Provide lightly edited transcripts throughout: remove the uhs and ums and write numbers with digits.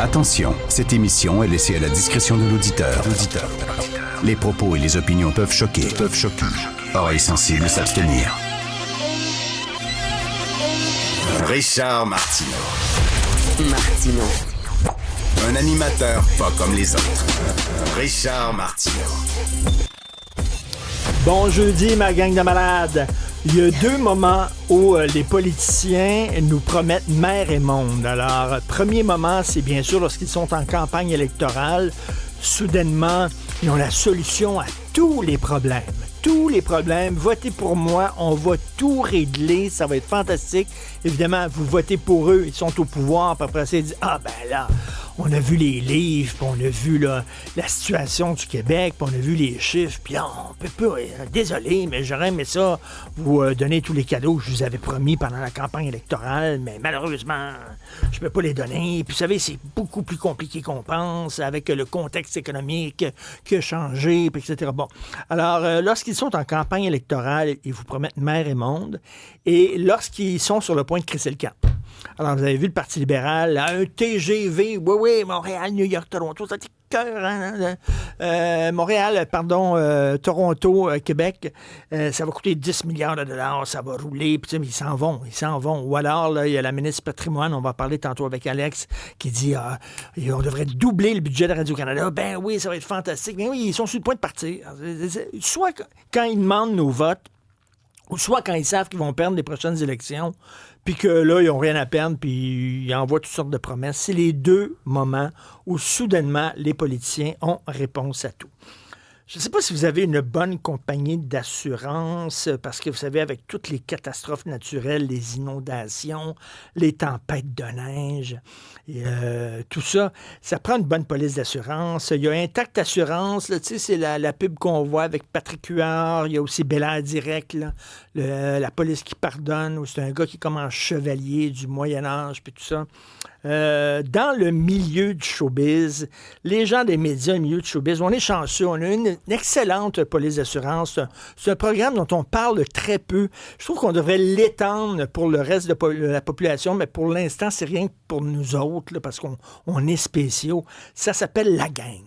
Attention, cette émission est laissée à la discrétion de l'auditeur. Les propos et les opinions peuvent choquer. Oreilles sensibles s'abstenir. Richard Martineau. Un animateur pas comme les autres. Richard Martineau. Bon jeudi, ma gang de malades. Il y a deux moments où les politiciens nous promettent mer et monde. Alors, premier moment, c'est bien sûr lorsqu'ils sont en campagne électorale. Soudainement, ils ont la solution à tous les problèmes. Tous les problèmes. Votez pour moi, on va tout régler, ça va être fantastique. Évidemment, vous votez pour eux, ils sont au pouvoir, puis après ça, ils disent « Ah ben là, on a vu les livres, puis on a vu là, la situation du Québec, puis on a vu les chiffres, puis on peut pas, désolé, mais j'aurais aimé ça, vous donner tous les cadeaux que je vous avais promis pendant la campagne électorale, mais malheureusement, je peux pas les donner. Puis vous savez, c'est beaucoup plus compliqué qu'on pense, avec le contexte économique qui a changé, puis etc. Bon, alors, lorsqu'ils sont en campagne électorale, ils vous promettent mer et monde, et lorsqu'ils sont sur le point de crisser le camp. Alors, vous avez vu le Parti libéral, un TGV, oui, Montréal, New York, Toronto, ça cœur, hein? Montréal, Toronto, Québec, ça va coûter 10 milliards de dollars, ça va rouler, puis ils s'en vont. Ou alors, là, il y a la ministre patrimoine, on va parler tantôt avec Alex, qui dit, on devrait doubler le budget de Radio-Canada. Ben oui, ça va être fantastique. Ben oui, ils sont sur le point de partir. Soit quand ils demandent nos votes, ou soit quand ils savent qu'ils vont perdre les prochaines élections, puis que là, ils n'ont rien à perdre, puis ils envoient toutes sortes de promesses. C'est les deux moments où, soudainement, les politiciens ont réponse à tout. Je ne sais pas si vous avez une bonne compagnie d'assurance, parce que vous savez, avec toutes les catastrophes naturelles, les inondations, les tempêtes de neige, et, tout ça, ça prend une bonne police d'assurance. Il y a Intact Assurance, là, c'est la pub qu'on voit avec Patrick Huard. Il y a aussi Bel Air Direct, là, la police qui pardonne, où c'est un gars qui est comme un chevalier du Moyen-Âge, puis tout ça. Dans le milieu du showbiz, les gens des médias, le milieu du showbiz, on est chanceux, on a une excellente police d'assurance. C'est un programme dont on parle très peu. Je trouve qu'on devrait l'étendre pour le reste de la population, mais pour l'instant, c'est rien que pour nous autres, là, parce qu'on est spéciaux. Ça s'appelle la gang.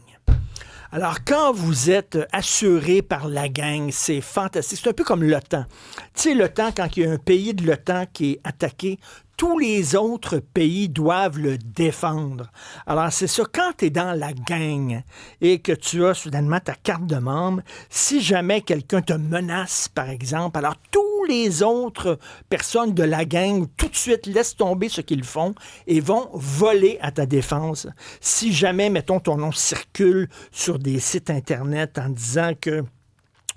Alors, quand vous êtes assuré par la gang, c'est fantastique. C'est un peu comme l'OTAN. Tu sais, l'OTAN, quand il y a un pays de l'OTAN qui est attaqué, tous les autres pays doivent le défendre. Alors, c'est ça, quand tu es dans la gang et que tu as soudainement ta carte de membre, si jamais quelqu'un te menace, par exemple, alors tous les autres personnes de la gang, tout de suite, laissent tomber ce qu'ils font et vont voler à ta défense. Si jamais, mettons, ton nom circule sur des sites Internet en disant que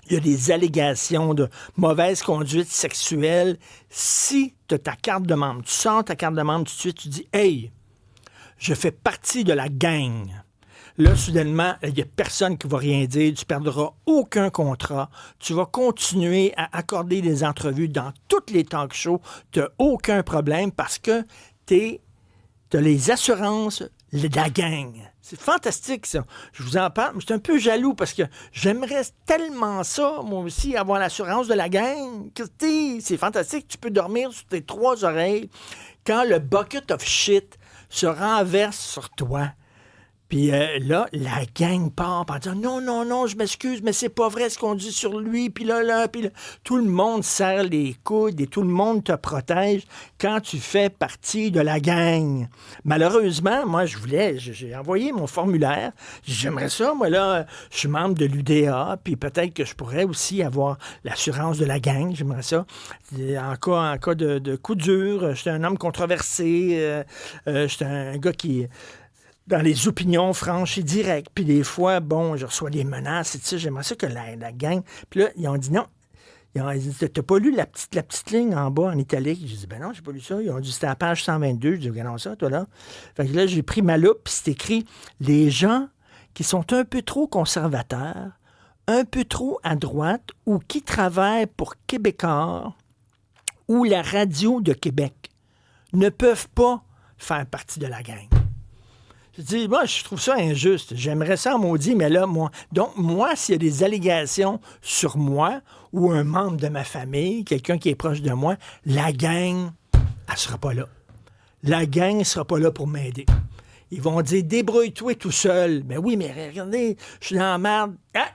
il y a des allégations de mauvaise conduite sexuelle. Si tu as ta carte de membre, tu sors ta carte de membre tout de suite, tu dis « Hey, je fais partie de la gang ». Là, soudainement, il n'y a personne qui va rien dire. Tu ne perdras aucun contrat. Tu vas continuer à accorder des entrevues dans toutes les talk shows. Tu n'as aucun problème parce que tu as les assurances de la gang. C'est fantastique, ça. Je vous en parle, mais je suis un peu jaloux parce que j'aimerais tellement ça, moi aussi, avoir l'assurance de la gang. C'est fantastique. Tu peux dormir sur tes trois oreilles quand le bucket of shit se renverse sur toi. Puis là, la gang part en disant non, je m'excuse, mais c'est pas vrai ce qu'on dit sur lui. Puis là, tout le monde serre les coudes et tout le monde te protège quand tu fais partie de la gang. Malheureusement, moi, j'ai envoyé mon formulaire. J'aimerais ça, moi, là, je suis membre de l'UDA, puis peut-être que je pourrais aussi avoir l'assurance de la gang. J'aimerais ça. En cas de coup dur, j'étais un homme controversé, j'étais un gars qui dans les opinions franches et directes. Puis des fois, bon, je reçois des menaces et tout ça. J'aimerais ça que la gang... Puis là, ils ont dit non. Ils ont dit, t'as pas lu la petite ligne en bas en italique? J'ai dit, ben non, j'ai pas lu ça. Ils ont dit, c'était à la page 122. J'ai dit, regardons ça, toi là. Fait que là, j'ai pris ma loupe, puis c'est écrit, les gens qui sont un peu trop conservateurs, un peu trop à droite, ou qui travaillent pour Québécois ou la radio de Québec ne peuvent pas faire partie de la gang. Je dis, moi, je trouve ça injuste. J'aimerais ça en maudit, mais là, moi... Donc, moi, s'il y a des allégations sur moi ou un membre de ma famille, quelqu'un qui est proche de moi, la gang, elle sera pas là. La gang ne sera pas là pour m'aider. Ils vont dire, débrouille-toi tout seul. Ben oui, mais regardez, je suis dans la merde. Ah!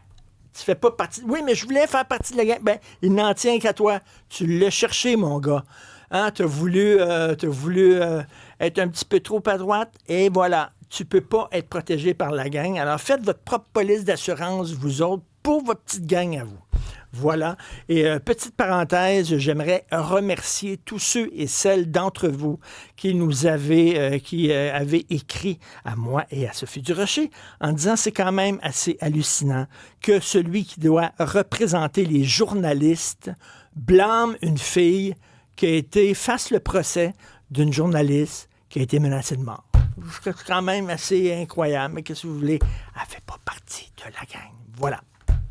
Tu fais pas partie. Oui, mais je voulais faire partie de la gang. Ben, il n'en tient qu'à toi. Tu l'as cherché, mon gars. Hein, t'as voulu être un petit peu trop à droite, et voilà. Tu peux pas être protégé par la gang. Alors, faites votre propre police d'assurance, vous autres, pour votre petite gang à vous. Voilà. Et petite parenthèse, j'aimerais remercier tous ceux et celles d'entre vous qui nous avaient écrit à moi et à Sophie Durocher en disant c'est quand même assez hallucinant que celui qui doit représenter les journalistes blâme une fille qui a été, fasse le procès d'une journaliste qui a été menacée de mort. C'est quand même assez incroyable, mais qu'est-ce que vous voulez? Elle fait pas partie de la gang. Voilà.